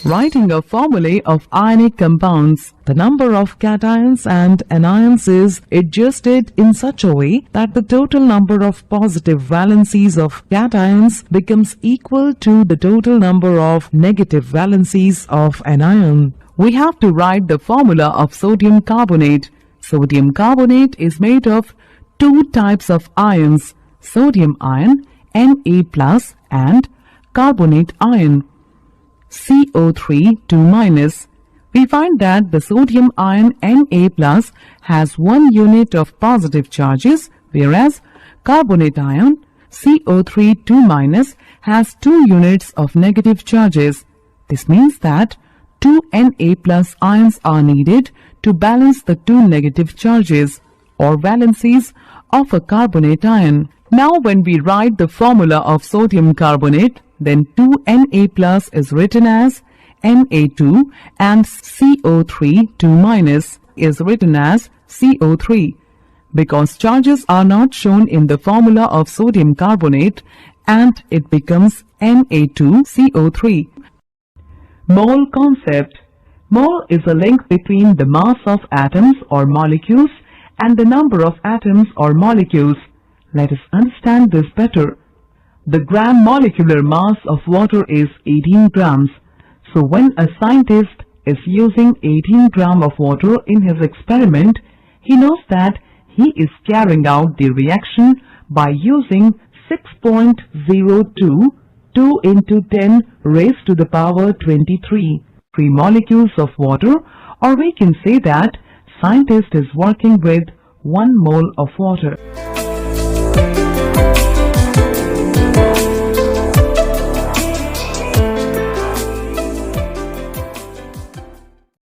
Writing a formulae of ionic compounds. The number of cations and anions is adjusted in such a way that the total number of positive valencies of cations becomes equal to the total number of negative valencies of an ion. We have to write the formula of sodium carbonate. Sodium carbonate is made of two types of ions, sodium ion Na+ and carbonate ion CO3 2-. We find that the sodium ion Na+ has 1 unit of positive charges, whereas carbonate ion CO3 2- has 2 units of negative charges. This means that 2 Na+ ions are needed to balance the 2 negative charges or valencies of a carbonate ion. Now when we write the formula of sodium carbonate, then 2 Na+ is written as Na2 and CO3 2- is written as CO3. Because charges are not shown in the formula of sodium carbonate, and it becomes Na2CO3. Mole concept. Mole is a link between the mass of atoms or molecules and the number of atoms or molecules. Let us understand this better. The gram molecular mass of water is 18 grams. So when a scientist is using 18 grams of water in his experiment, he knows that he is carrying out the reaction by using 6.02 2 into 10 raised to the power 23 molecules of water, or we can say that scientist is working with 1 mole of water.